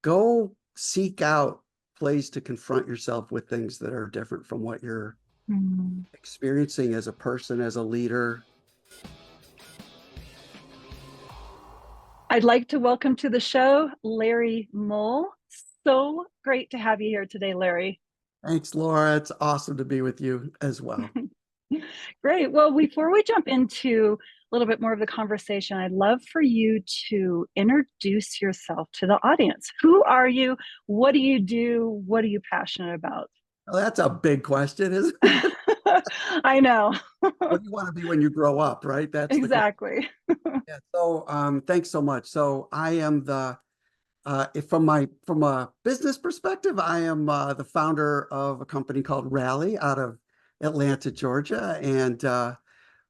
go seek out plays to confront yourself with things that are different from what you're Mm. experiencing as a person, as a leader. I'd like to welcome to the show Larry Mohl. So great to have you here today, Larry. Thanks, Laura. It's awesome to be with you as well. Great. Well, before we jump into a little bit more of the conversation, I'd love for you to introduce yourself to the audience. Who are you? What do you do? What are you passionate about? Well, that's a big question, isn't it? I know. What do you want to be when you grow up, right? That's the question. Exactly. Yeah. So, thanks so much. So, I am the if from a business perspective, I am the founder of a company called Rali out of Atlanta, Georgia, and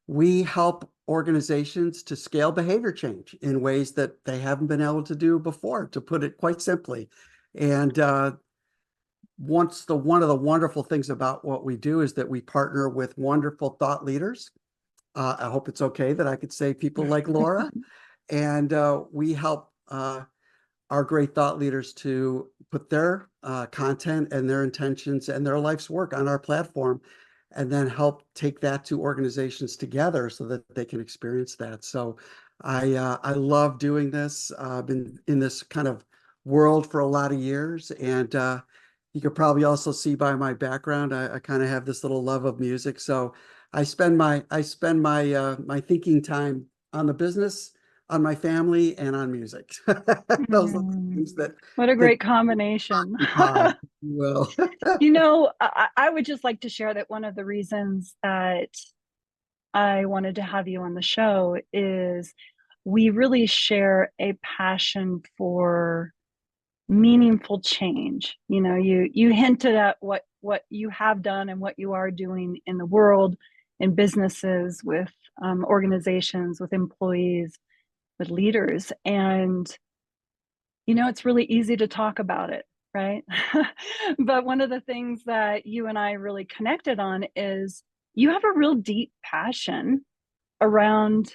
we help organizations to scale behavior change in ways that they haven't been able to do before, to put it quite simply. And one of the wonderful things about what we do is that we partner with wonderful thought leaders. I hope it's okay that I could say people like Laura, and we help our great thought leaders to put their content and their intentions and their life's work on our platform, and then help take that to organizations together so that they can experience that. So I love doing this. I've been in this kind of world for a lot of years, and you could probably also see by my background, I kind of have this little love of music. So I spend my thinking time on the business, on my family, and on music. Those are the Mm, things that what a that great combination. occupy, if you will. I would just like to share that one of the reasons that I wanted to have you on the show is we really share a passion for meaningful change. You hinted at what you have done and what you are doing in the world, in businesses, with organizations, with employees, with leaders, and it's really easy to talk about it, right? But one of the things that you and I really connected on is you have a real deep passion around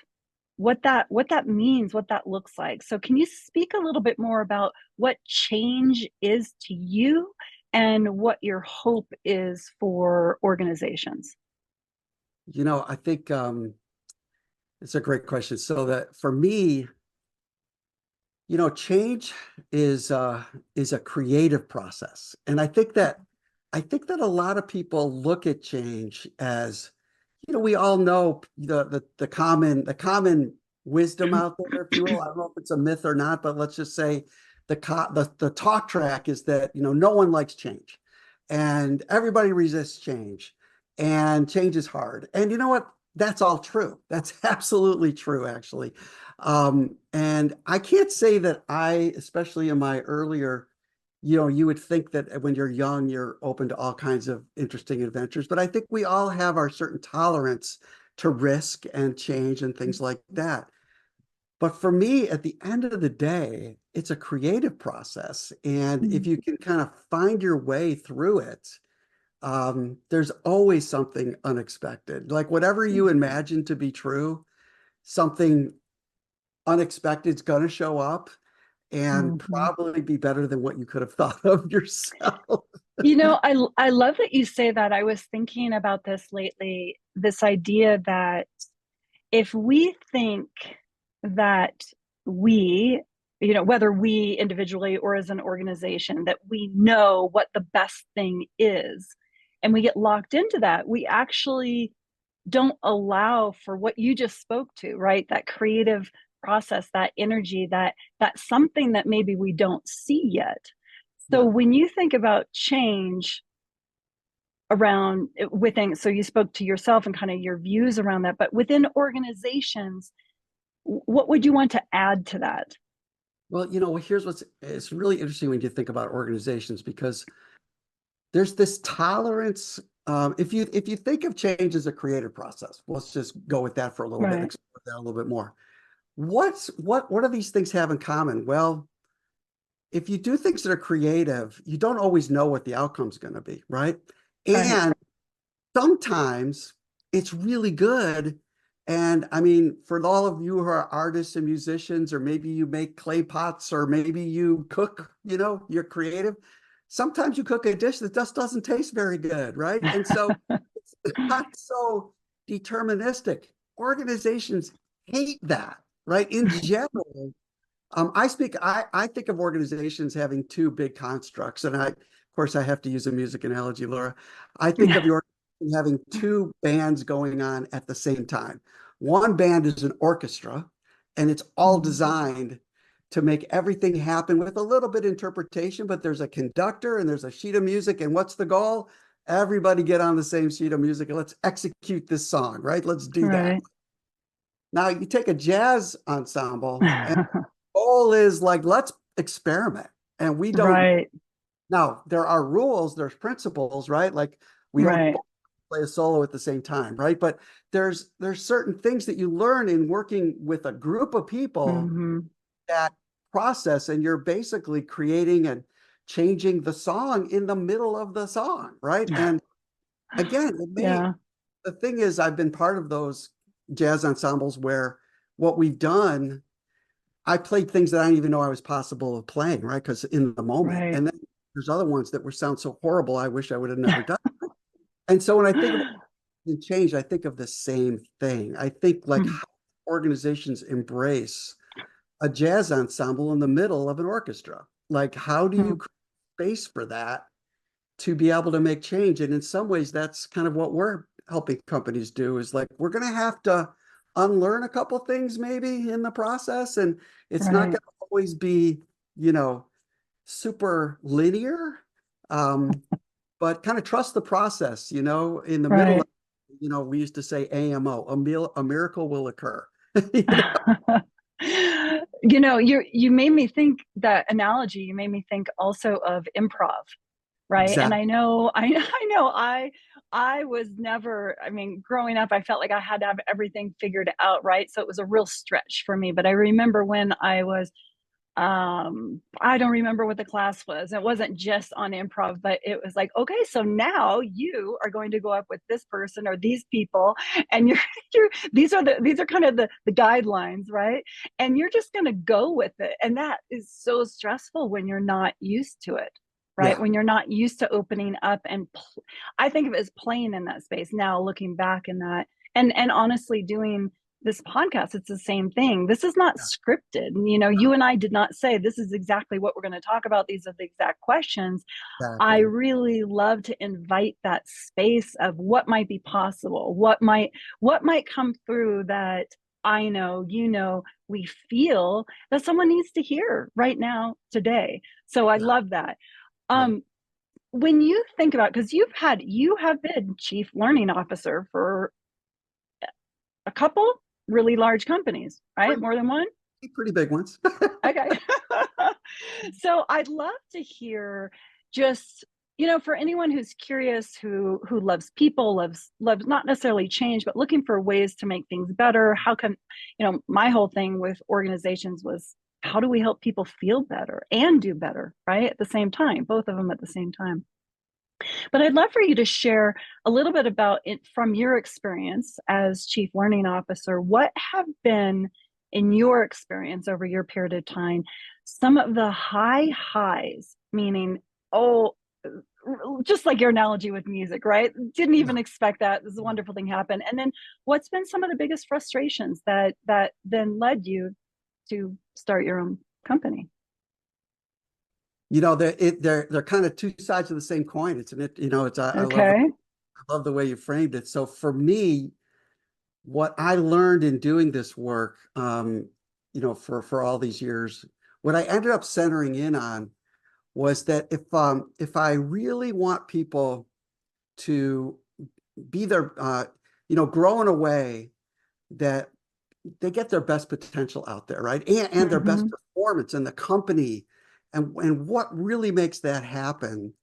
what that means, what that looks like. So can you speak a little bit more about what change is to you and what your hope is for organizations? I think it's a great question. So that for me, change is a creative process. And I think that a lot of people look at change as, we all know the common wisdom out there, if you will. I don't know if it's a myth or not, but let's just say the talk track is that, no one likes change and everybody resists change, and change is hard. And you know what? That's all true. That's absolutely true, actually. And I can't say that especially in my earlier, you would think that when you're young, you're open to all kinds of interesting adventures, but I think we all have our certain tolerance to risk and change and things like that. But for me, at the end of the day, it's a creative process. And if you can kind of find your way through it, there's always something unexpected. Like whatever you imagine to be true, something unexpected is going to show up and Mhm. probably be better than what you could have thought of yourself. I love that you say that. I was thinking about this lately, this idea that if we think that we, whether we individually or as an organization, that we know what the best thing is, and we get locked into that, we actually don't allow for what you just spoke to, right? That creative process, that energy, that something that maybe we don't see yet. So Yeah. when you think about change around within, so you spoke to yourself and kind of your views around that, but within organizations, what would you want to add to that? Well, here's it's really interesting when you think about organizations, because there's this tolerance. If you think of change as a creative process, let's just go with that for a little bit and Right. explore that a little bit more. What do these things have in common? Well, if you do things that are creative, you don't always know what the outcome's going to be, right? Right. And sometimes it's really good, And I mean, for all of you who are artists and musicians, or maybe you make clay pots, or maybe you cook, you're creative. Sometimes you cook a dish that just doesn't taste very good, right? And so it's not so deterministic. Organizations hate that, right? In general, I think of organizations having two big constructs, and of course, I have to use a music analogy, Laura. I think of your having two bands going on at the same time. One band is an orchestra, and it's all designed to make everything happen with a little bit of interpretation, but there's a conductor and there's a sheet of music, and what's the goal? Everybody get on the same sheet of music and let's execute this song, right? Let's do that. Right. Now you take a jazz ensemble, and goal is like, let's experiment. And we don't, Right. now there are rules, there's principles, right? Like we don't Right. play a solo at the same time, right? But there's certain things that you learn in working with a group of people, Hmm. that process, and you're basically creating and changing the song in the middle of the song, right? And again, Yeah. the thing is, I've been part of those jazz ensembles where what we've done, I played things that I didn't even know I was possible of playing, right? Because in the moment. Right. And then there's other ones that were sound so horrible, I wish I would have never done. And so when I think of change, I think of the same thing. I think like how organizations embrace a jazz ensemble in the middle of an orchestra. Like, how do you create space for that to be able to make change? And in some ways, that's kind of what we're helping companies do, is like, we're going to have to unlearn a couple things maybe in the process. And it's not going Right. to always be, you know, super linear, but kind of trust the process, in the middle of, Right. we used to say AMO, a miracle will occur. You made me think, that analogy, you made me think also of improv, right? And Exactly. I was never, I mean, growing up, I felt like I had to have everything figured out, right? So it was a real stretch for me. But I remember when I was, I don't remember what the class was. It wasn't just on improv, but it was like, okay, so now you are going to go up with this person or these people, and you're these are kind of the guidelines, right? And you're just going to go with it, and that is so stressful when you're not used to it, right? Yeah. When you're not used to opening up and I think of it as playing in that space now, looking back in that, and honestly doing this podcast, it's the same thing. This is not scripted. You and I did not say this is exactly what we're going to talk about. These are the exact questions. I Exactly. really love to invite that space of what might be possible, what might come through that I know, we feel that someone needs to hear right now, today. So I Yeah. love that. Right. Um, when you think about, because you have been chief learning officer for a couple really large companies, right? More than one? Pretty big ones. Okay. So I'd love to hear, just, for anyone who's curious, who loves people, loves not necessarily change, but looking for ways to make things better. How can, my whole thing with organizations was, how do we help people feel better and do better, right? At the same time, both of them at the same time. But I'd love for you to share a little bit about it from your experience as Chief Learning Officer. What have been, in your experience over your period of time, some of the high highs, meaning, oh, just like your analogy with music, right? Didn't Yeah. even expect that. This is a wonderful thing happened. And then what's been some of the biggest frustrations that then led you to start your own company? They're kind of two sides of the same coin. I Okay. love the way you framed it. So for me, what I learned in doing this work, for all these years, what I ended up centering in on was that if I really want people to be their, grow in a way that they get their best potential out there, right? And their best Mm-hmm. performance in the company. And what really makes that happen,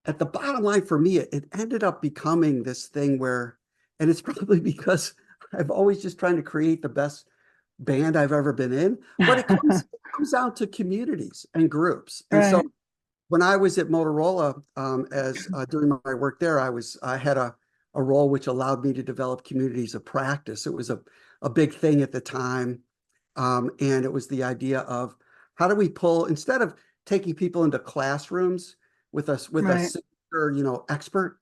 at the bottom line for me, it ended up becoming this thing where, and it's probably because I've always just trying to create the best band I've ever been in, but it comes down to communities and groups. And so Right. when I was at Motorola, as doing my work there, I had a a role which allowed me to develop communities of practice. It was a big thing at the time. And it was the idea of how do we pull, instead of taking people into classrooms with us, with a Right. singular, expert,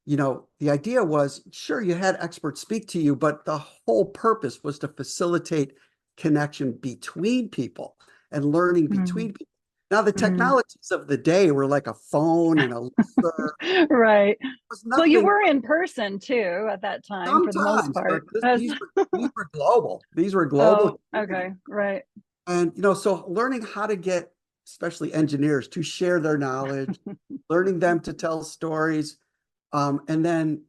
the idea was, sure, you had experts speak to you, but the whole purpose was to facilitate connection between people and learning Mm, between people. Now, the mm. technologies of the day were like a phone and a listserv. Right. Was Well, you nothing were in person too at that time for the most sometimes, but part. As, these were global. These were global oh, communities. okay. Right. And, so learning how to get, especially engineers, to share their knowledge, learning them to tell stories, and then,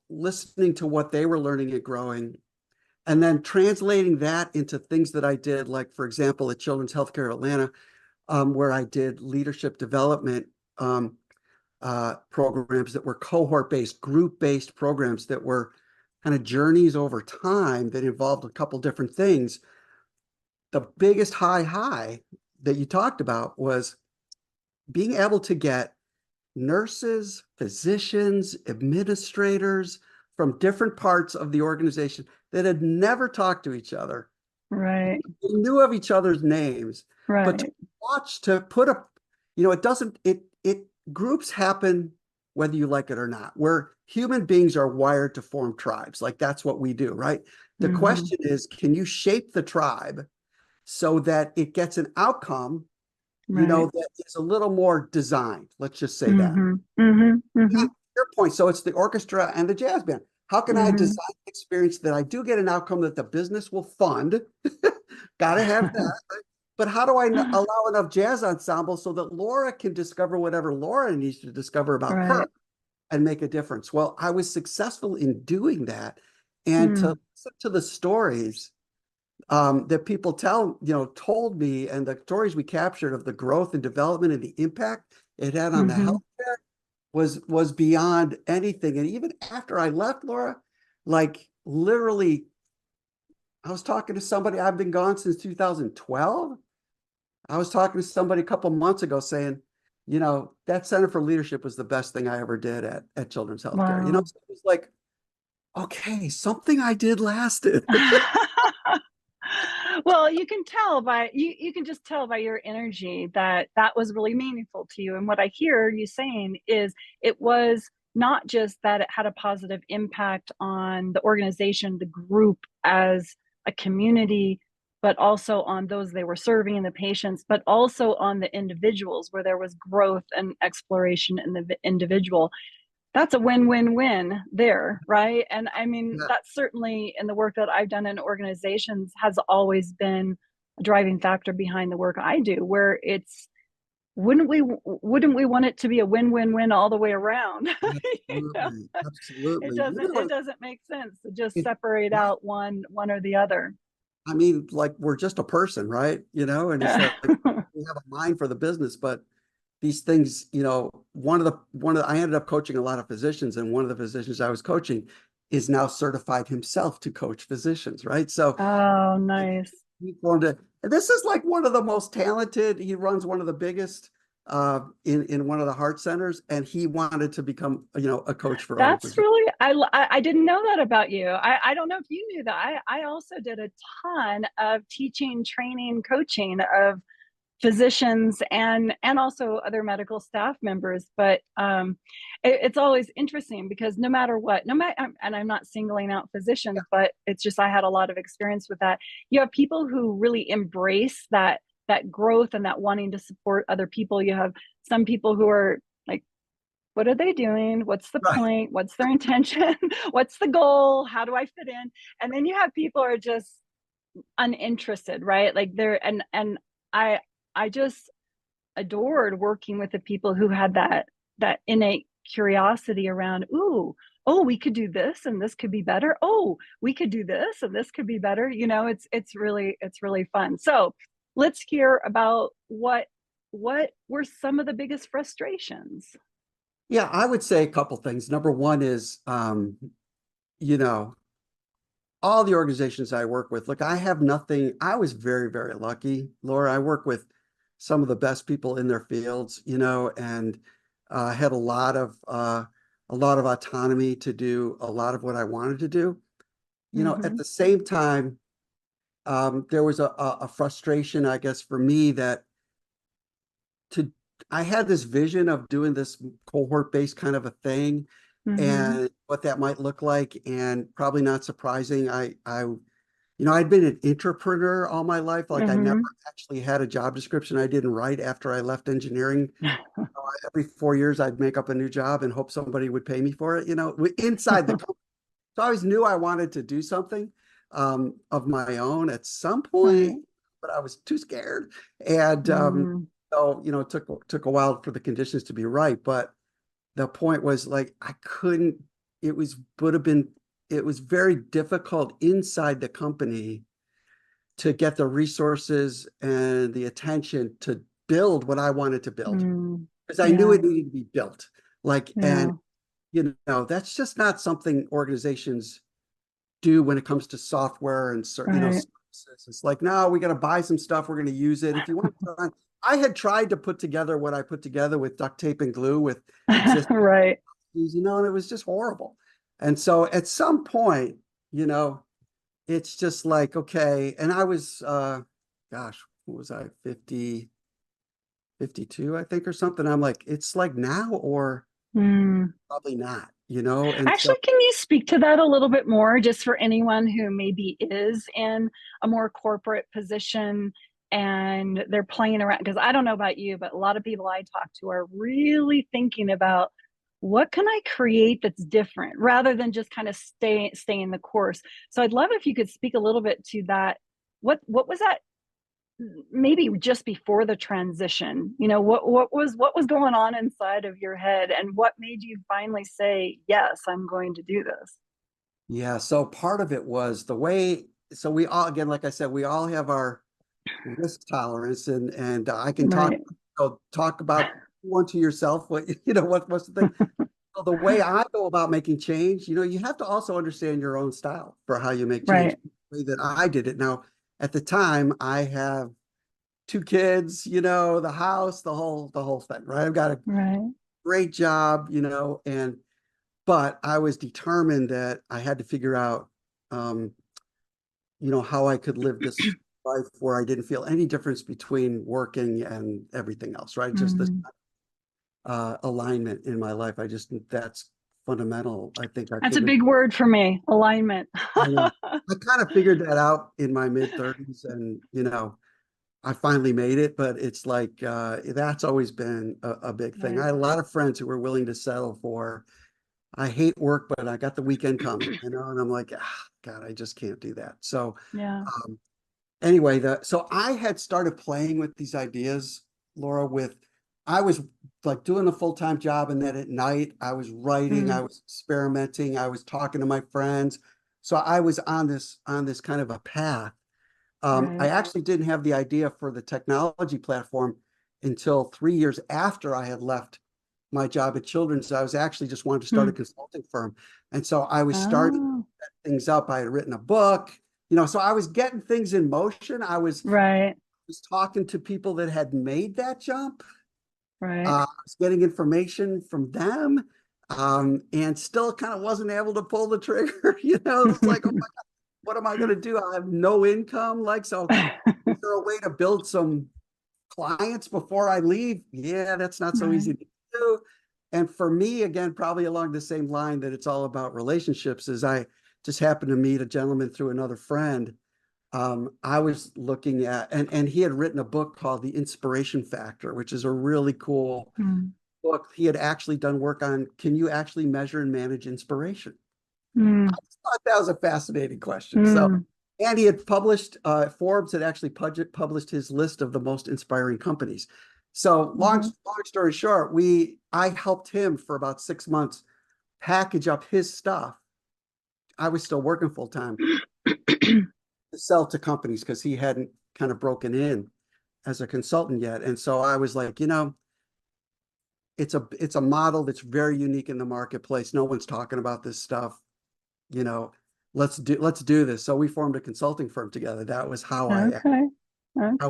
listening to what they were learning and growing, and then translating that into things that I did, like, for example, at Children's Healthcare Atlanta, where I did leadership development programs that were cohort-based, group-based programs that were kind of journeys over time that involved a couple different things. The biggest high that you talked about was being able to get nurses, physicians, administrators from different parts of the organization that had never talked to each other. Right. They knew of each other's names, but to Right. watch, to put a, it doesn't, groups happen whether you like it or not. Where human beings are wired to form tribes. Like that's what we do, right? The Hmm. question is, can you shape the tribe so that it gets an outcome, Right. that is a little more designed? Let's just say that. Hmm. Hmm. Yeah, Hmm. your point. So it's the orchestra and the jazz band. How can I Hmm. design an experience that I do get an outcome that the business will fund? Got to have that. Right? But how do I allow enough jazz ensemble so that Laura can discover whatever Laura needs to discover about her Right. and make a difference? Well, I was successful in doing that. And to Mm. listen to the stories that people told me, and the stories we captured of the growth and development and the impact it had on the Hmm. healthcare was beyond anything. And even after I left, Laura, like literally, I was talking to somebody, I've been gone since 2012. I was talking to somebody a couple months ago saying, that Center for Leadership was the best thing I ever did at Children's Healthcare. Wow. So it was like, okay, something I did lasted. Well, you can tell by you can just tell by your energy that that was really meaningful to you. And what I hear you saying is it was not just that it had a positive impact on the organization, the group as a community, but also on those they were serving and the patients, but also on the individuals where there was growth and exploration in the individual. That's a win-win-win there, right? And I mean, Yeah, that's certainly in the work that I've done in organizations has always been a driving factor behind the work I do, where it's wouldn't we want it to be a win-win-win all the way around? You know, absolutely, absolutely. it doesn't make sense to just It, separate right. out one or the other. I mean, like we're just a person, right? And it's like we have a mind for the business, but these things, I ended up coaching a lot of physicians, and one of the physicians I was coaching is now certified himself to coach physicians, right? So Oh, nice. he formed a, and this is like one of the most talented. He runs one of the biggest in one of the heart centers, and he wanted to become, a coach for other That's physicians. really I didn't know that about you. I don't know if you knew that. I also did a ton of teaching, training, coaching of physicians and also other medical staff members. But it's always interesting because no matter what, no matter, and I'm not singling out physicians, but it's just I had a lot of experience with that. You have people who really embrace that growth and that wanting to support other people. You have some people who are like, what are they doing? What's the Right. point? What's their intention? What's the goal? How do I fit in? And then you have people who are just uninterested, right? Like they're and I I just adored working with the people who had that innate curiosity around, ooh, oh, we could do this and this could be better. Oh, we could do this and this could be better. It's really fun. So let's hear about what were some of the biggest frustrations. Yeah, I would say a couple things. Number one is, you know, all the organizations I work with, look, I have nothing. I was very, very lucky, Laura. I work with some of the best people in their fields, and had a lot of a lot of autonomy to do a lot of what I wanted to do. You know, at Mm-hmm. the same time, there was a frustration, I guess, for me that to I had this vision of doing this cohort-based kind of a thing Mm-hmm. and what that might look like. And probably not surprising, I'd been an entrepreneur all my life. Like I never Mm-hmm. actually had a job description I didn't write after I left engineering. Every 4 years, I'd make up a new job and hope somebody would pay me for it, inside the company. So I always knew I wanted to do something of my own at some point, Right. but I was too scared. And Mm, so, it took a while for the conditions to be right. But the point was like I couldn't, would have been, it was very difficult inside the company to get the resources and the attention to build what I wanted to build because I knew yeah. it needed to be built. Like, and Yeah. that's just not something organizations do when it comes to software and Right. services. It's like, no, we got to buy some stuff. We're going to use it. If you want to, I had tried to put together what I put together with duct tape and glue with existing, Right. and it was just horrible. And so at some point, you know, it's just like, okay. And I was, gosh, what was I, 50, 52, I think, or something. I'm like, it's like now or Mm. probably not. And so, Actually, can you speak to that a little bit more, just for anyone who maybe is in a more corporate position and they're playing around? Because I don't know about you, but a lot of people I talk to are really thinking about what can I create that's different rather than just kind of stay in the course. So I'd love if you could speak a little bit to that. What was that maybe just before the transition? What was going on inside of your head, and what made you finally say, yes, I'm going to do this? yeah. So part of it was the way, so we all, again, like I said, we all have our risk tolerance and I can Right. talk about one to yourself, what's the thing. So the way I go about making change, you have to also understand your own style for how you make change. Right. The way that I did it. Now, at the time, I have two kids, the house, the whole thing, right? I've got a Right. great job, but I was determined that I had to figure out, um, how I could live this life where I didn't feel any difference between working and everything else, right? Just this Mm. alignment in my life. That's fundamental. I think I That's a figured, big word for me, alignment. I know, I kind of figured that out in my mid 30s and, I finally made it, but it's like, that's always been a big thing. I Right. had a lot of friends who were willing to settle for, I hate work, but I got the weekend coming, and I'm like, God, I just can't do that. So, Yeah. um, anyway, so I had started playing with these ideas, Laura, I was like doing a full-time job, and then at night I was writing, I Mm. was experimenting, I was talking to my friends. So I was on this kind of a path. I Right. actually didn't have the idea for the technology platform until 3 years after I had left my job at Children's. I was actually just wanted to start a Mm. consulting firm. And so I was starting Oh, things up. I had written a book, so I was getting things in motion. I right. was talking to people that had made that jump. Right. I was getting information from them, and still kind of wasn't able to pull the trigger. It's like, oh my, what am I going to do? I have no income. Like, so is there a way to build some clients before I leave? Yeah, that's not so Right. easy to do. And for me, again, probably along the same line that it's all about relationships, is I just happened to meet a gentleman through another friend. I was looking at, and he had written a book called The Inspiration Factor, which is a really cool Mm. book. He had actually done work on, can you actually measure and manage inspiration? I Mm. thought that was a fascinating question. So, Mm. and he had published, Forbes had actually published his list of the most inspiring companies. So Mhm. long story short, I helped him for about 6 months package up his stuff. I was still working full time to sell to companies because he hadn't kind of broken in as a consultant yet. And so I was like, it's a model that's very unique in the marketplace. No one's talking about this stuff. you know, let's do this. So we formed a consulting firm together. That was Okay. how Okay. I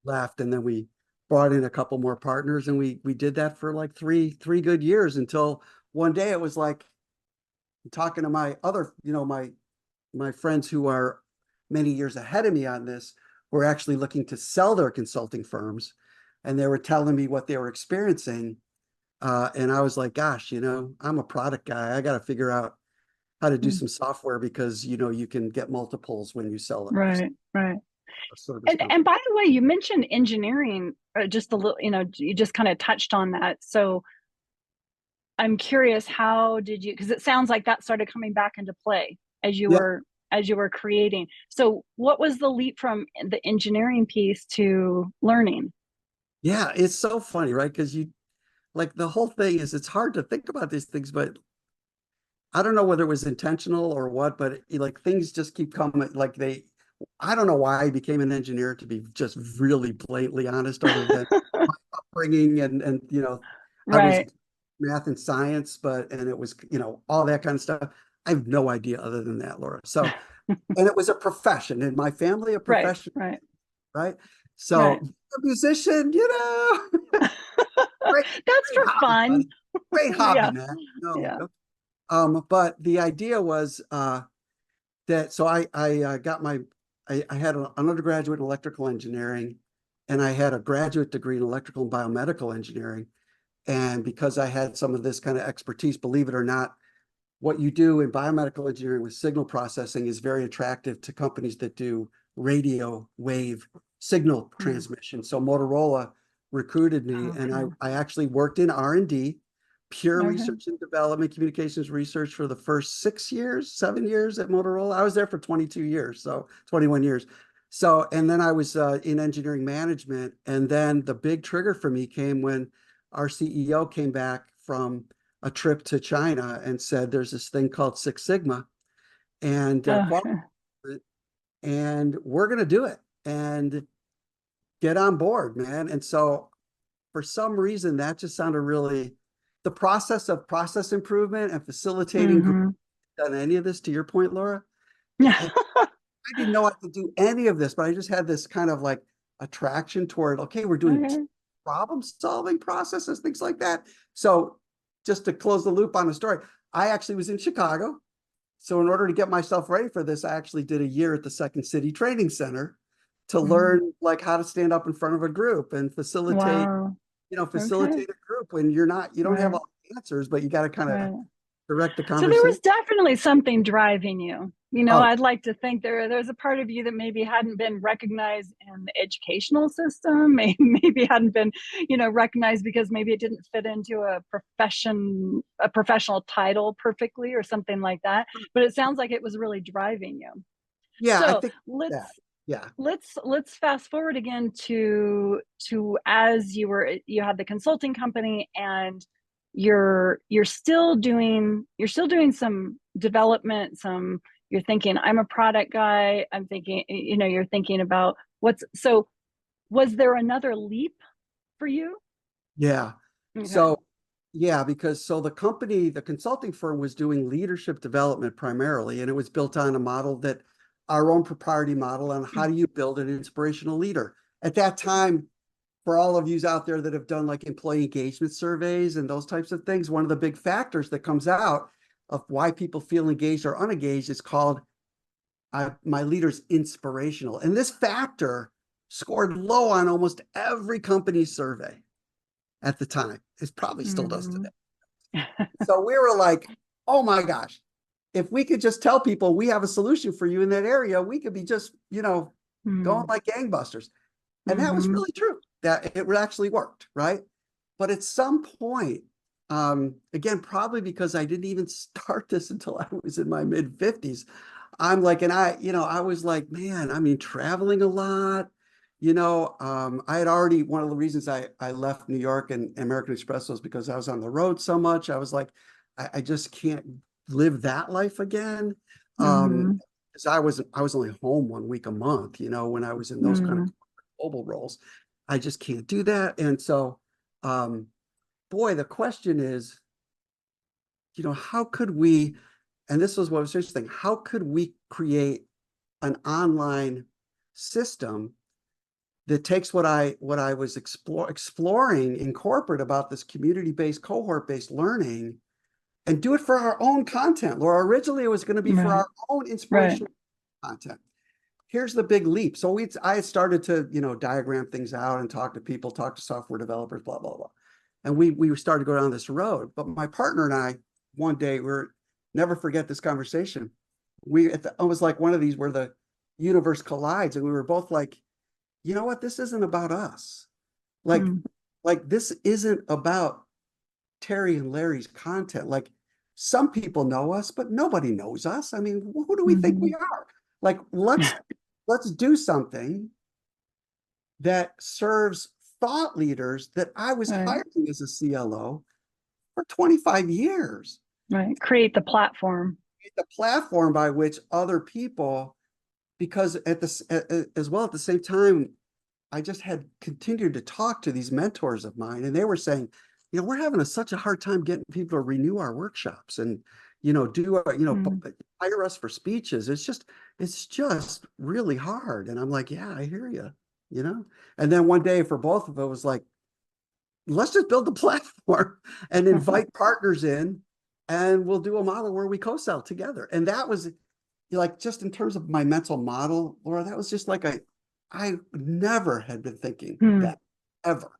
left. And then we brought in a couple more partners and we did that for like three good years until one day it was like talking to my other, my friends who are many years ahead of me on this, were actually looking to sell their consulting firms, and they were telling me what they were experiencing. And I was like, gosh, I'm a product guy. I got to figure out how to do Mm. some software because, you can get multiples when you sell Right, right. a service And company. by the way, you mentioned engineering just a little, you just kind of touched on that. So I'm curious, how did you, because it sounds like that started coming back into play as you Yeah. were creating. So what was the leap from the engineering piece to learning? Yeah. It's so funny, right? Because like the whole thing is, it's hard to think about these things, but I don't know whether it was intentional or what, but like things just keep coming. I don't know why I became an engineer, to be just really blatantly honest, other than my upbringing and I was Right. math and science, and it was, all that kind of stuff. I have no idea other than that, Laura. So, and it was a profession in my family, a Right, profession, right, right? So, right. a musician, great, That's great for hobby, fun. buddy. Great hobby, Yeah, man. No, yeah. but the idea was that so I got I had an undergraduate in electrical engineering, and I had a graduate degree in electrical and biomedical engineering. And because I had some of this kind of expertise, believe it or not, what you do in biomedical engineering with signal processing is very attractive to companies that do radio wave signal Mm. transmission. So Motorola recruited me, and I, Okay. I actually worked in R&D, pure Okay. research and development, communications research for the first 6 years, 7 years at Motorola. I was there for 22 years, so 21 years. So, and then I was in engineering management. And then the big trigger for me came when our CEO came back from a trip to China and said, there's this thing called Six Sigma and quality, Okay. and we're going to do it and get on board, man. And so for some reason, that just sounded really, the process of process improvement and facilitating growth, Mm-hmm. done any of this, to your point, Laura. Yeah. I didn't know I could do any of this, but I just had this kind of like attraction toward, okay, we're doing Okay. problem solving processes, things like that. So just to close the loop on the story, I actually was in Chicago. So in order to get myself ready for this, I actually did a year at the Second City Training Center to Mm. learn like how to stand up in front of a group and facilitate, Wow. Okay. facilitate a group when you don't have Right. all the answers, but you got to kind of Right. direct the So there was conversation. definitely something driving you. Oh, I'd like to think there's a part of you that maybe hadn't been recognized in the educational system, maybe hadn't been, recognized because maybe it didn't fit into a professional title perfectly or something like that. But it sounds like it was really driving you. yeah, I So think that. let's Yeah. let's fast forward again to as you had the consulting company, and you're still doing some development, some, you're thinking, I'm a product guy, I'm thinking, you're thinking about was there another leap for you? Yeah. Okay. So, yeah, because so the consulting firm was doing leadership development primarily, and it was built on a model that our own proprietary model on how do you build an inspirational leader. At that time, for all of yous out there that have done like employee engagement surveys and those types of things, one of the big factors that comes out of why people feel engaged or unengaged is called my leader's inspirational. And this factor scored low on almost every company's survey at the time. It probably still does Mm-hmm. today. So we were like, oh my gosh, if we could just tell people we have a solution for you in that area, we could be just, going like gangbusters. And that was Mm-hmm. really true. That it actually worked, right? But at some point, again, probably because I didn't even start this until I was in my mid 50s. I'm like, and I was like, man, I mean, traveling a lot. I had already, one of the reasons I left New York and American Express was because I was on the road so much. I was like, I just can't live that life again. Um, Mm-hmm. because I was only home 1 week a month, when I was in those kind of Mm-hmm. global roles. I just can't do that. And so, um, boy, the question is, how could we, and this was what was interesting, how could we create an online system that takes what I was exploring in corporate about this community-based, cohort-based learning and do it for our own content. Laura, originally it was going to be for Right. our own Right. inspirational content. Here's the big leap. So I had started to, diagram things out and talk to people, talk to software developers, blah, blah, blah. And we started to go down this road. But my partner and I, one day, never forget this conversation. It was like one of these where the universe collides, and we were both like, you know what? This isn't about us. Like, Mm. like this isn't about Terry and Larry's content. Like, some people know us, but nobody knows us. I mean, who do we think we Mhm. are? Like, let's do something that serves thought leaders that I was Right. hiring as a CLO for 25 years. Right. Create the platform. The platform by which other people, because as well at the same time, I just had continued to talk to these mentors of mine, and they were saying, we're having such a hard time getting people to renew our workshops and, Mm. hire us for speeches. It's just really hard. And I'm like, yeah, I hear you. And then one day for both of us, it was like, let's just build the platform and invite partners in, and we'll do a model where we co-sell together. And that was like, just in terms of my mental model, Laura, that was just like I never had been thinking Hmm. that ever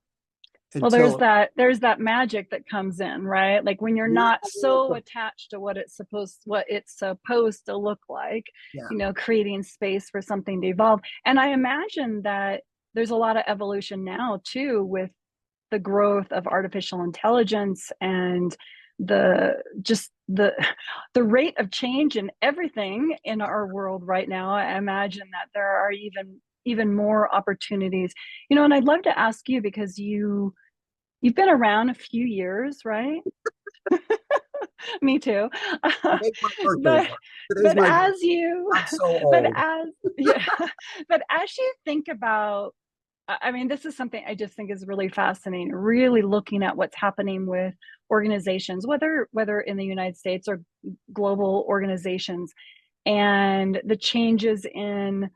Well, until there's that magic that comes in, right? Like when you're not so attached to what it's supposed to look like, yeah, creating space for something to evolve. And I imagine that there's a lot of evolution now too with the growth of artificial intelligence and the the rate of change in everything in our world right now. I imagine that there are even more opportunities. And I'd love to ask you, because you've been around a few years, right? Me too. today's my birthday, but Laura. Today's but my birthday. as you I'm so but old. as yeah, but as you think about, I mean, this is something I just think is really fascinating, really looking at what's happening with organizations, whether in the United States or global organizations, and the changes in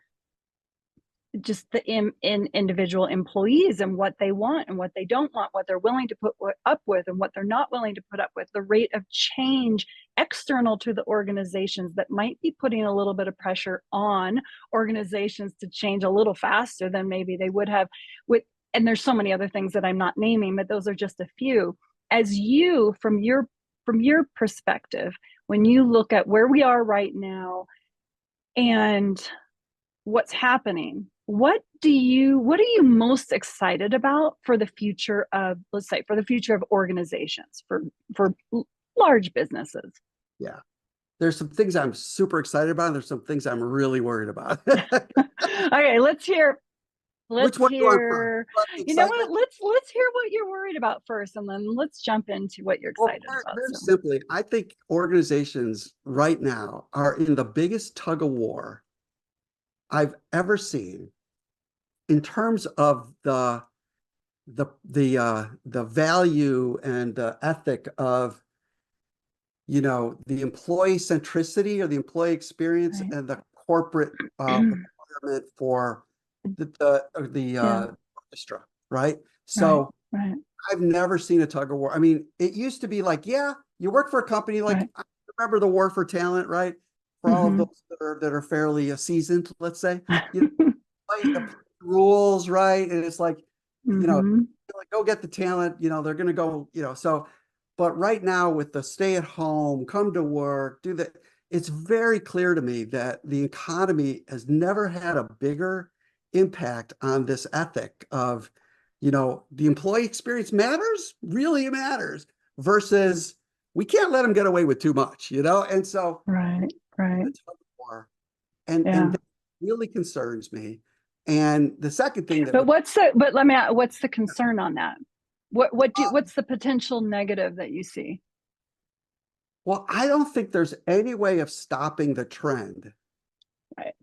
just in individual employees and what they want and what they don't want, what they're willing to put up with and what they're not willing to put up with, the rate of change external to the organizations that might be putting a little bit of pressure on organizations to change a little faster than maybe they would have with. And there's so many other things that I'm not naming, but those are just a few. As you, from your perspective, when you look at where we are right now and what's happening, what are you most excited about for the future of, let's say, for the future of organizations, for large businesses? Yeah. There's some things I'm super excited about, and there's some things I'm really worried about. Okay, let's hear Which let's one do you want first? hear You want the you know what, excitement? let's hear what you're worried about first, and then let's jump into what you're Well, excited about. very So simply, I think organizations right now are in the biggest tug of war I've ever seen in terms of the value and the ethic of the employee centricity or the employee experience, right. and the corporate requirement for the Yeah. orchestra, right? Right. So Right. I've never seen a tug of war. I mean, it used to be like, yeah, you work for a company, like Right. I remember the war for talent, right? For all of Mm-hmm. those that are fairly seasoned, let's say, you play the rules, right? And it's like, you know, Mm-hmm. like, go get the talent, they're going to go, so, but right now with the stay at home, come to work, do that, it's very clear to me that the economy has never had a bigger impact on this ethic of, the employee experience matters, really matters, versus we can't let them get away with too much, and so Right. Right. the tug of war, and Yeah. that really concerns me. And the second thing that But would, let me ask, what's the concern on that? What's the potential negative that you see? well, I don't think there's any way of stopping the trend Right.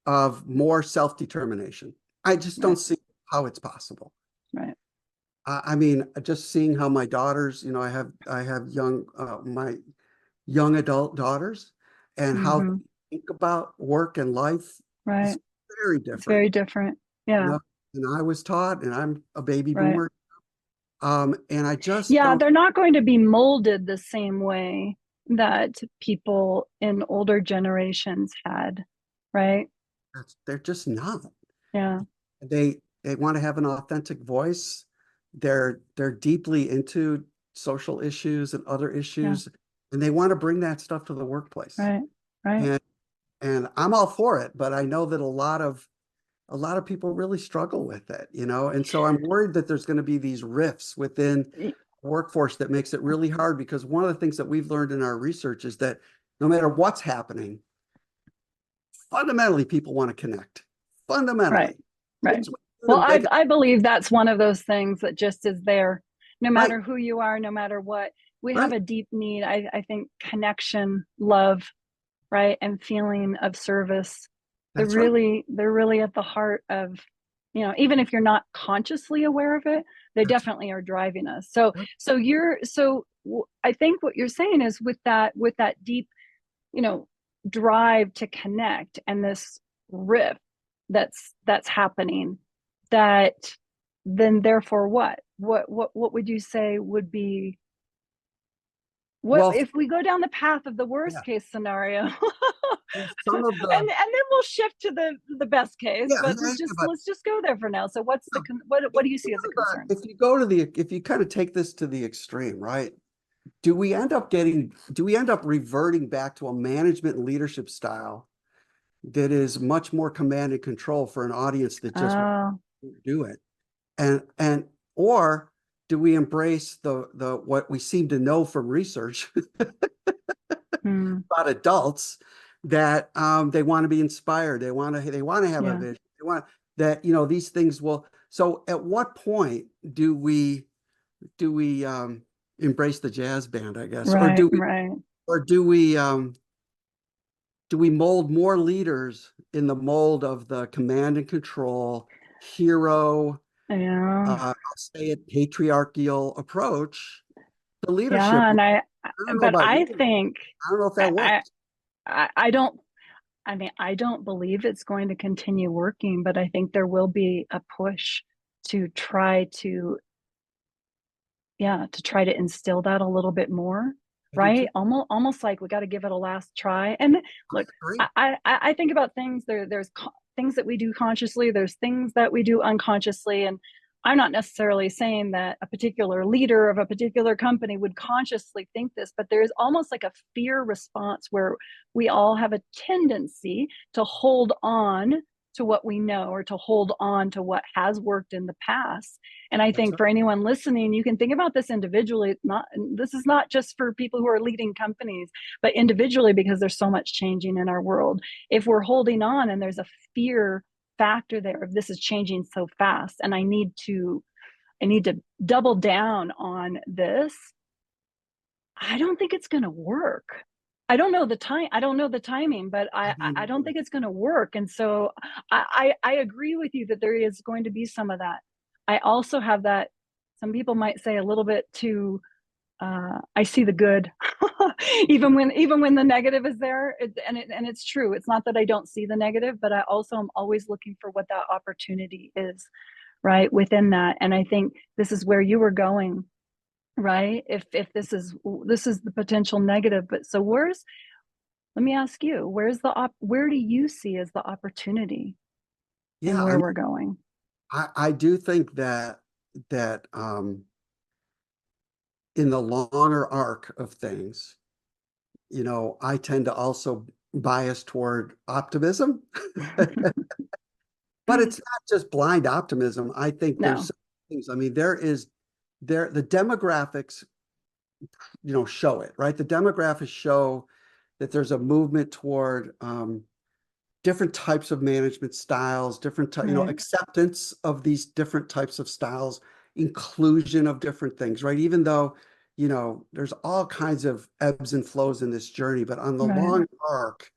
of more self-determination. I just don't Right. see how it's possible. Right. I mean, just seeing how my daughters, I have my young adult daughters, and how Mm-hmm. they think about work and life is Right. very It's different. very different. You Yeah. know, and I was taught, and I'm a baby Right. boomer. And I just Yeah, don't, they're not going to be molded the same way that people in older generations had, right? they're just not. Yeah, They want to have an authentic voice. They're deeply into social issues and other yeah, issues, and they want to bring that stuff to the workplace. right, right. And and I'm all for it, but I know that a lot of people really struggle with it, and so I'm worried that there's going to be these rifts within workforce that makes it really hard, because one of the things that we've learned in our research is that no matter what's happening, fundamentally people want to connect. Right, Fundamentally. right. Things we do Well, to make it I believe that's one of those things that just is there, no right, matter who you are, no matter what. We have right. a deep need, I think, connection, love, right, and feeling of service. That's right. They're really at the heart of, even if you're not consciously aware of it, they That's definitely are driving us. So right. I think what you're saying is with that deep, you know, drive to connect and this rift that's happening, that then therefore what would you say would be, what Well, if we go down the path of the yeah. worst case scenario? and Well, some of the then we'll shift to the best case, yeah, but yeah, yeah, but let's just go there for now. So what's no, what do you see as a concern? if you kind of take this to the extreme, right? Do we end up reverting back to a management and leadership style that is much more command and control for an audience that just Oh, won't do it? And or do we embrace the what we seem to know from research hmm, about adults, that they want to be inspired, they want to have a yeah, vision, they want that these things will. So at what point do we embrace the jazz band, I guess, or right, do we right, or do we mold more leaders in the mold of the command and control hero, yeah, I'll say it, patriarchal approach to leadership? yeah, and I don't know but about you. I think I don't know if that I, works. I don't. I mean, I don't believe it's going to continue working, but I think there will be a push to try to, yeah, to try to instill that a little bit more, I do too. right? Almost like we got to give it a last try. And I look, agree. I think about things. There's things that we do consciously. There's things that we do unconsciously. And I'm not necessarily saying that a particular leader of a particular company would consciously think this, but there's almost like a fear response where we all have a tendency to hold on to what we know or to hold on to what has worked in the past. And I That's think right. for anyone listening, you can think about this individually. This is not just for people who are leading companies, but individually, because there's so much changing in our world. If we're holding on and there's a fear factor there of this is changing so fast and I need to double down on this, I don't think it's going to work. I don't know the timing, but I I don't don't think it's going to work. And so I agree with you that there is going to be some of that. I also have that. Some people might say a little bit too. I see the good, even when the negative is there, and it's true. It's not that I don't see the negative, but I also am always looking for what that opportunity is, right within that. And I think this is where you were going, right? If this is the potential negative, but so let me ask you, where do you see as the opportunity in Yeah, I where mean, we're going? I do think that in the longer arc of things, I tend to also bias toward optimism, but it's not just blind optimism. I think there's No, some things. I mean, the demographics, show it, right? The demographics show that there's a movement toward different types of management styles, right, acceptance of these different types of styles, inclusion of different things, right? Even though, there's all kinds of ebbs and flows in this journey, but on the right, long arc,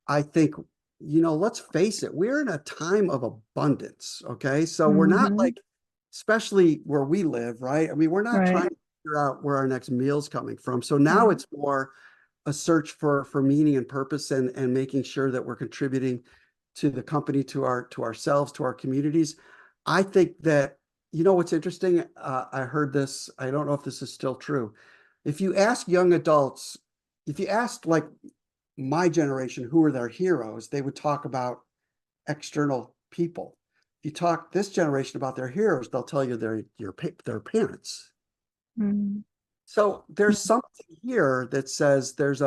I think, let's face it, we're in a time of abundance. Okay. So we're not mm-hmm, like, especially where we live, right? I mean, we're not right, trying to figure out where our next meal's coming from. So now right, it's more a search for meaning and purpose, and making sure that we're contributing to the company, to ourselves, to our communities. I think that You know what's interesting? I heard this. I don't know if this is still true. If you ask young adults, if you ask like my generation who are their heroes, they would talk about external people. If you talk this generation about their heroes, they'll tell you their parents. Mm, So there's mm, something here that says there's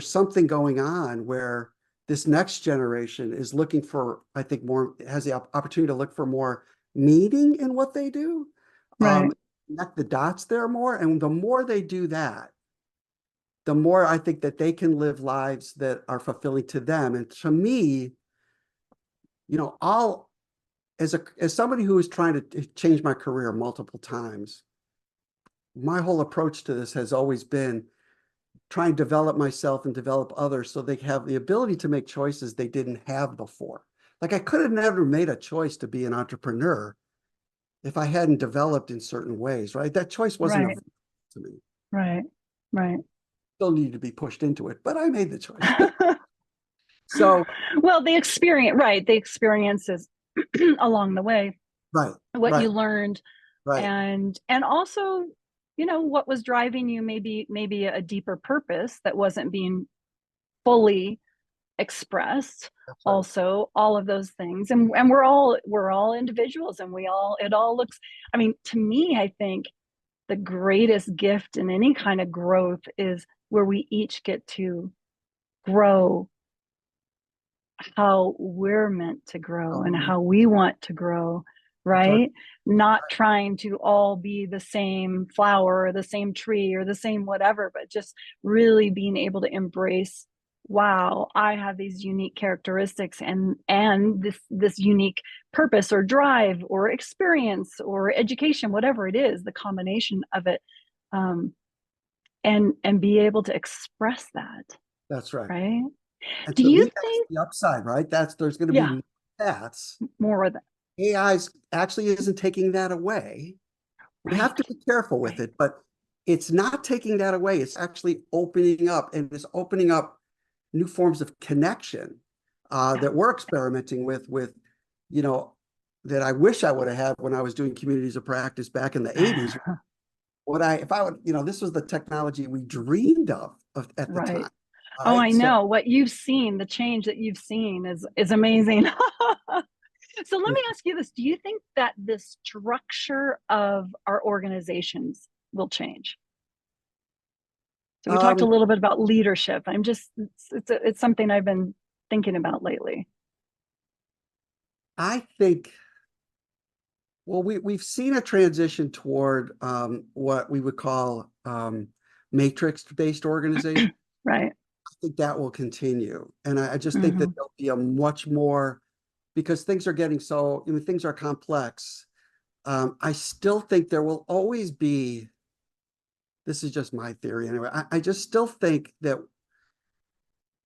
something going on where this next generation is looking for, I think, more, has the opportunity to look for more meaning in what they do, right, um, connect the dots there more. And the more they do that, the more I think that they can live lives that are fulfilling to them. And to me, I'll, as somebody who is trying to change my career multiple times, my whole approach to this has always been try and develop myself and develop others so they have the ability to make choices they didn't have before. Like I could have never made a choice to be an entrepreneur if I hadn't developed in certain ways, right? That choice wasn't right, available to me. right, right. Still needed to be pushed into it, but I made the choice. So, Well, the experience, right? The experiences along the way, right, what right, you learned, right. and also, what was driving you, maybe a deeper purpose that wasn't being fully expressed. That's right. Also, all of those things, and we're all individuals, and we all it all looks. I mean, to me, I think the greatest gift in any kind of growth is where we each get to grow how we're meant to grow and Um, how we want to grow, that's right. right? Not trying to all be the same flower or the same tree or the same whatever, but just really being able to embrace, wow, I have these unique characteristics and this unique purpose or drive or experience or education, whatever it is, the combination of it. Um, and be able to express that, That's right. right? And Do to you me, that's think, the upside, right? There's going to be yeah, more paths. more of that? AI's actually isn't taking that away. We have to Right. be careful with Right. it, but it's not taking that away. It's actually opening up, and it's opening up new forms of connection Yeah. that we're experimenting with, you know, that I wish I would have had when I was doing communities of practice back in the 80s. If I would, this was the technology we dreamed of at the Right. time. Oh, Right. I So know what you've seen, the change that you've seen is amazing. So let me it, ask you this. Do you think that the structure of our organizations will change? So we talked a um, little bit about leadership. I'm just it's something I've been thinking about lately. I think, well, we've seen a transition toward what we would call matrix-based organization. Right. I think that will continue. And I just think that Mm-hmm. there'll be a much more, because things are getting so, things are complex. I still think there will always be, this is just my theory anyway. I just still think that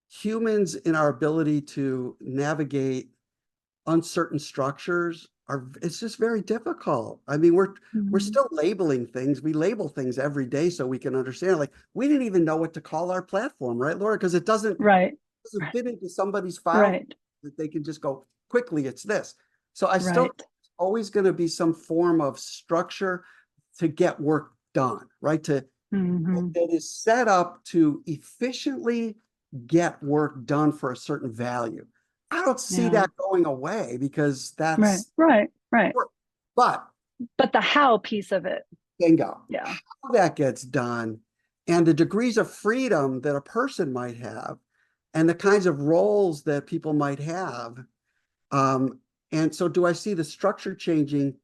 humans in our ability to navigate uncertain structures are, it's just very difficult. I mean, we're Mm-hmm. still labeling things. We label things every day so we can understand. Like we didn't even know what to call our platform, right, Laura? Because it Right. doesn't fit into somebody's file Right. that they can just go quickly, it's this. So I still think Right. there's always going to be some form of structure to get work done, right? Mm-hmm. That is set up to efficiently get work done for a certain value. I don't see Yeah. that going away because Right. that's Right. Right. work. But But the how piece of it. bingo, Yeah. how that gets done and the degrees of freedom that a person might have and the kinds of roles that people might have. Um, and so do I see the structure changing?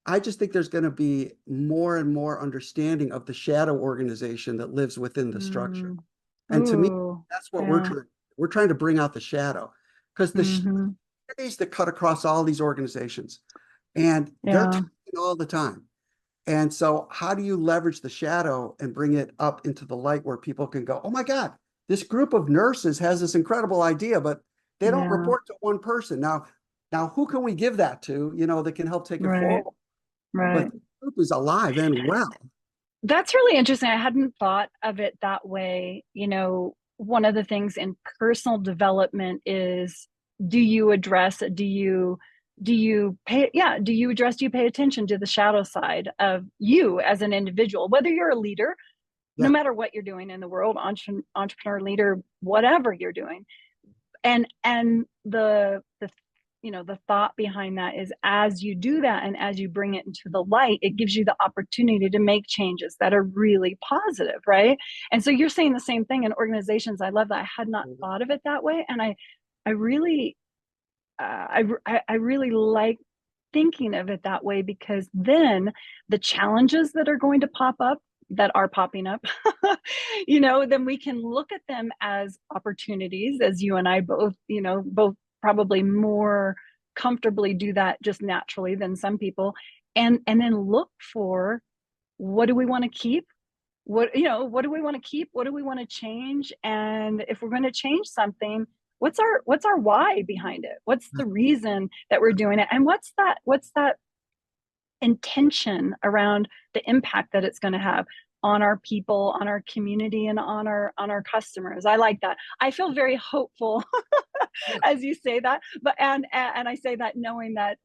I just think there's going to be more and more understanding of the shadow organization that lives within the structure. Mm. And to me, Ooh. that's what Yeah. we're trying to bring out the shadow because the Mm-hmm. needs to cut across all these organizations and they're Yeah. talking all the time. And so how do you leverage the shadow and bring it up into the light where people can go, oh my God, this group of nurses has this incredible idea, but they don't Yeah. report to one person. Now who can we give that to, that can help take it Right. forward? But Right. the group is alive and well. That's really interesting. I hadn't thought of it that way. One of the things in personal development is, do you address it? Do you do you address, do you pay attention to the shadow side of you as an individual, whether you're a leader, no Yeah. matter what you're doing in the world, entrepreneur, leader, whatever you're doing. And the the thought behind that is, as you do that and as you bring it into the light, it gives you the opportunity to make changes that are really positive, right? And so you're saying the same thing in organizations. I love that. I had not thought of it that way, and I really I really like thinking of it that way, because then the challenges that are going to pop up, that are popping up, then we can look at them as opportunities, as you and I both, both probably more comfortably do that just naturally than some people, and then look for, what do we want to keep? What do we want to keep? What do we want to change? And if we're going to change something, what's our why behind it? What's the reason that we're doing it? And what's that intention around the impact that it's going to have on our people, on our community, and on our customers? I like that. I feel very hopeful as you say that, but and I say that knowing that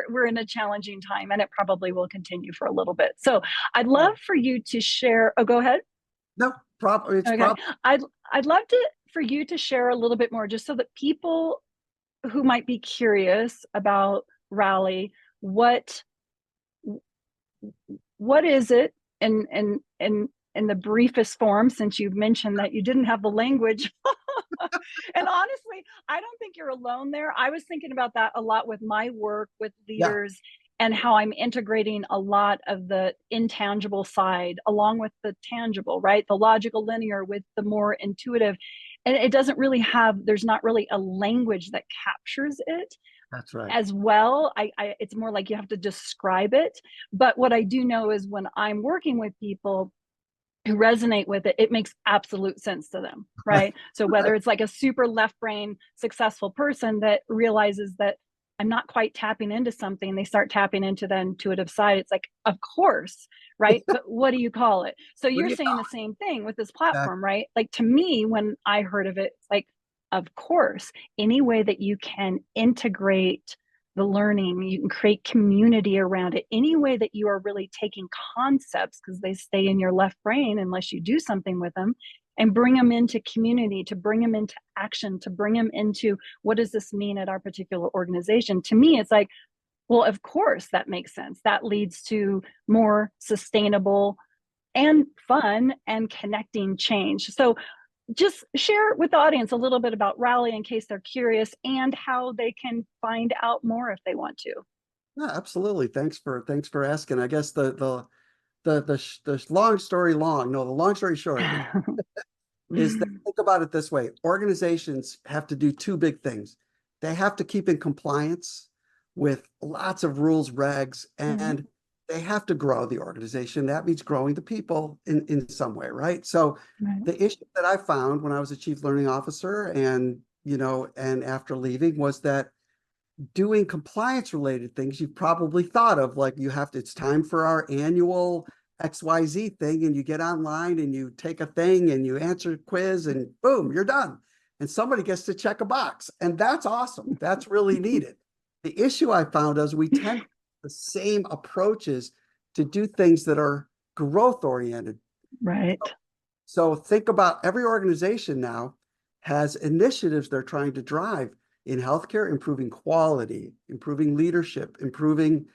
we're in a challenging time, and it probably will continue for a little bit. So I'd love for you to share. Oh, go ahead. No, proper. It's Okay. proper. I'd love to for you to share a little bit more, just so that people who might be curious about Rali, what what is it, in the briefest form, since you've mentioned that you didn't have the language. And honestly, I don't think you're alone there. I was thinking about that a lot with my work with Yeah, leaders, and how I'm integrating a lot of the intangible side along with the tangible, right? The logical linear with the more intuitive. And it doesn't really have, there's not really a language that captures it that's right. as well. It's more like you have to describe it. But what I do know is, when I'm working with people who resonate with it, it makes absolute sense to them, Right. right? So whether it's like a super left brain successful person that realizes that I'm not quite tapping into something, they start tapping into the intuitive side. It's like, of course, right? But what do you call it? So What you're do you saying the same thing with this call platform, right? Like, to me, when I heard of it, it's like, of course, any way that you can integrate the learning, you can create community around it, any way that you are really taking concepts, because they stay in your left brain unless you do something with them, and bring them into community, to bring them into action, to bring them into, what does this mean at our particular organization? To me, it's like, well, of course that makes sense. That leads to more sustainable and fun and connecting change. So just share with the audience a little bit about Rali in case they're curious, and how they can find out more if they want to. Yeah, absolutely. Thanks for asking. I guess the long story long, no, the long story short is that, think about it this way. Organizations have to do two big things. They have to keep in compliance with lots of rules, regs, Right, and they have to grow the organization. That means growing the people in some way, right? So right, the issue that I found when I was a chief learning officer, and after leaving, was that doing compliance related things you've probably thought of, like, it's time for our annual XYZ thing, and you get online and you take a thing and you answer a quiz, and boom, you're done. And somebody gets to check a box. And that's awesome. That's really needed. The issue I found is we tend to the same approaches to do things that are growth oriented. right, So think about, every organization now has initiatives they're trying to drive in healthcare, improving quality, improving leadership, improving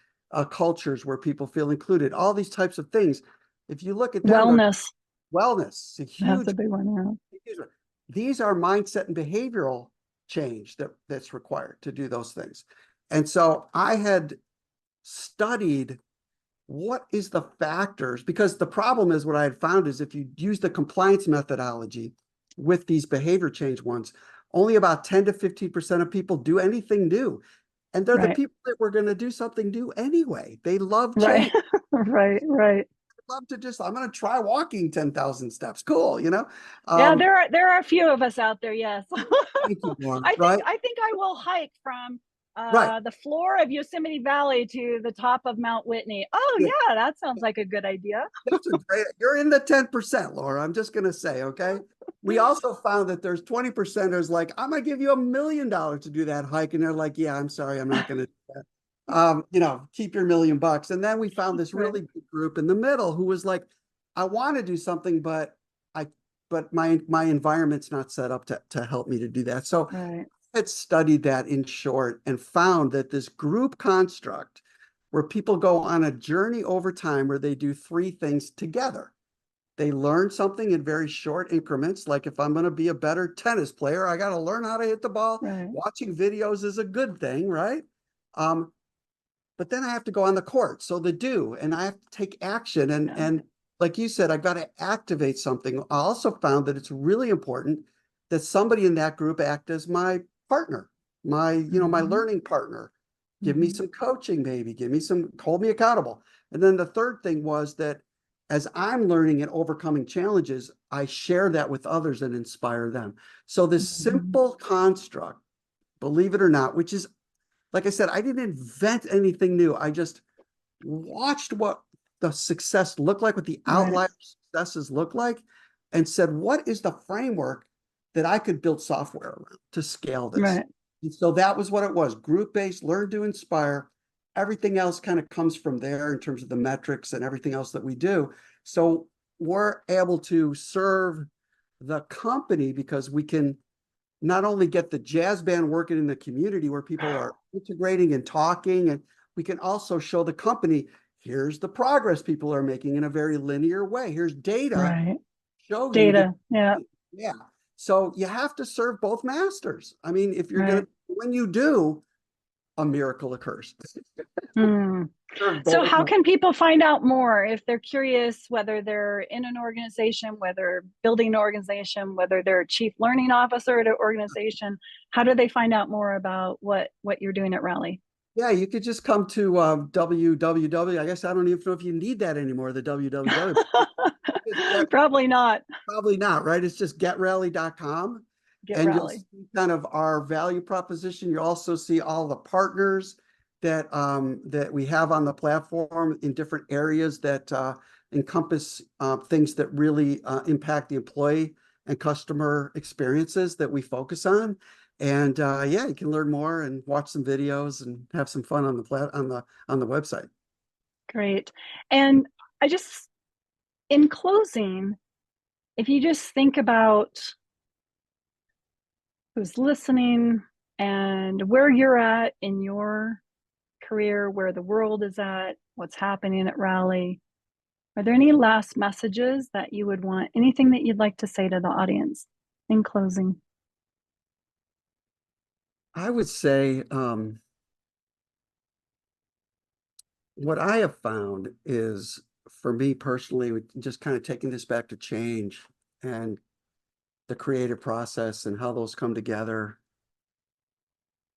cultures where people feel included, all these types of things. If you look at them, wellness. wellness, a That's a huge, big one. huge one. These are mindset and behavioral change that's required to do those things. And so I had studied what is the factors, because the problem is, what I had found is, if you use the compliance methodology with these behavior change ones, only about 10 to 15% of people do anything new. And they're the Right, people that were going to do something new anyway. They love right, change. right, right. They love to just, I'm going to try walking 10,000 steps. Cool. Yeah, Um, there are a few of us out there. Yes, Thank you, Lauren, I think right? I think I will hike from Right. the floor of Yosemite Valley to the top of Mount Whitney. Oh Yeah, yeah, that sounds like a good idea. that's a great, you're in the 10%, Laura. I'm just going to say, okay? we also found that there's 20%ers like, I'm gonna give you $1 million to do that hike. And they're like, yeah, I'm sorry, I'm not gonna do that. Keep your $1 million. And then we found this Right. really big group in the middle who was like, I want to do something, but I but my environment's not set up to help me to do that. So Right. I had studied that in short and found that this group construct where people go on a journey over time where they do three things together. They learn something in very short increments. Like if I'm going to be a better tennis player, I got to learn how to hit the ball. Right. Watching videos is a good thing, right? Um, but then I have to go on the court. So the do, and I have to take action. And Yeah. and like you said, I've got to activate something. I also found that it's really important that somebody in that group act as my partner, my Mm-hmm. learning partner. Give me Mm-hmm. some coaching, maybe. Hold me accountable. And then the third thing was that as I'm learning and overcoming challenges, I share that with others and inspire them. So this Mm-hmm. simple construct, believe it or not, which is like I said, I didn't invent anything new. I just watched what the success looked like, what the Right. outlier successes look like, and said, what is the framework that I could build software around to scale this? Right. And so that was what it was, group-based, learn to inspire. Everything else kind of comes from there in terms of the metrics and everything else that we do. So we're able to serve the company because we can not only get the jazz band working in the community where people are integrating and talking, and we can also show the company, here's the progress people are making in a very linear way. Here's data Right. show you that, Data. Yeah. yeah. So you have to serve both masters. I mean, if you're Right. gonna, when you do, a miracle occurs. Hmm. Serve So, both how masters. can people find out more if they're curious, whether they're in an organization, whether building an organization, whether they're a chief learning officer at an organization? How do they find out more about what you're doing at Rally? Yeah, you could just come to www. I guess I don't even know if you need that anymore, the www. Just get Probably not. Probably not, right? It's just getrally.com Get and you'll Rally. see kind of our value proposition. You also see all the partners that we have on the platform in different areas that encompass things that really impact the employee and customer experiences that we focus on. And yeah, you can learn more and watch some videos and have some fun on the website. Great. And I just, in closing, if you just think about who's listening and where you're at in your career, where the world is at, what's happening at Rally, are there any last messages that you would want, anything that you'd like to say to the audience in closing? I would say what I have found is for me personally, just kind of taking this back to change and the creative process and how those come together.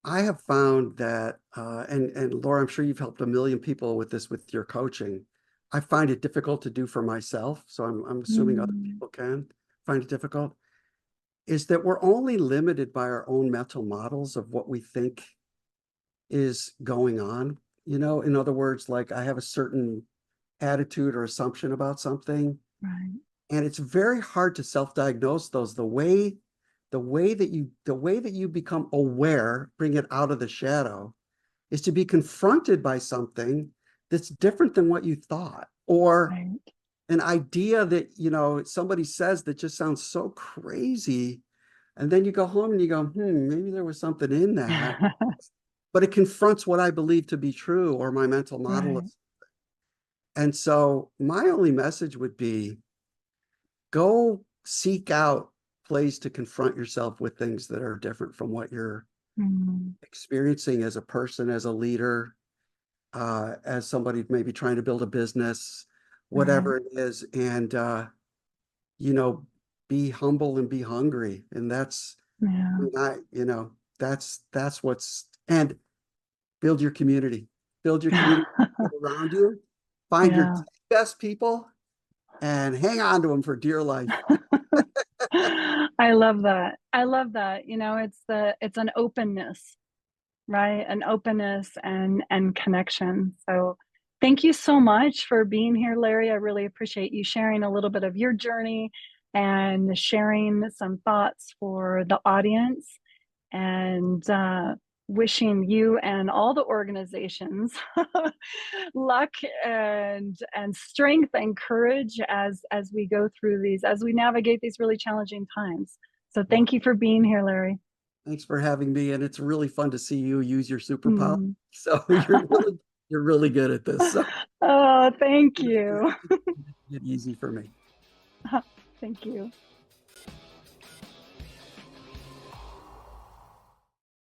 I have found that, and Laura, I'm sure you've helped a million people with this with your coaching. I find it difficult to do for myself, so I'm assuming other Mm, people can find it difficult. Is that we're only limited by our own mental models of what we think is going on. In other words, like I have a certain attitude or assumption about something. right, And it's very hard to self-diagnose those. The way that you become aware, bring it out of the shadow, is to be confronted by something that's different than what you thought, or right. an idea that somebody says that just sounds so crazy. And then you go home and you go, maybe there was something in that. But it confronts what I believe to be true or my mental model. Right. And so my only message would be go seek out plays to confront yourself with things that are different from what you're Mm, experiencing as a person, as a leader, as somebody maybe trying to build a business, right. whatever it is. And, you know, be humble and be hungry. And Yeah. that's and build your community, build your community around you, find your Yeah. best people and hang on to them for dear life. I love that. I love that. It's an openness, right? An openness and connection. So thank you so much for being here, Larry. I really appreciate you sharing a little bit of your journey and sharing some thoughts for the audience, and wishing you and all the organizations luck and strength and courage as we go through these, as we navigate these really challenging times. So Well, thank you for being here, Larry. thanks for having me, and it's really fun to see you use your superpower. Mm. So you're really good at this. So Oh, thank it's you. easy for me. Thank you.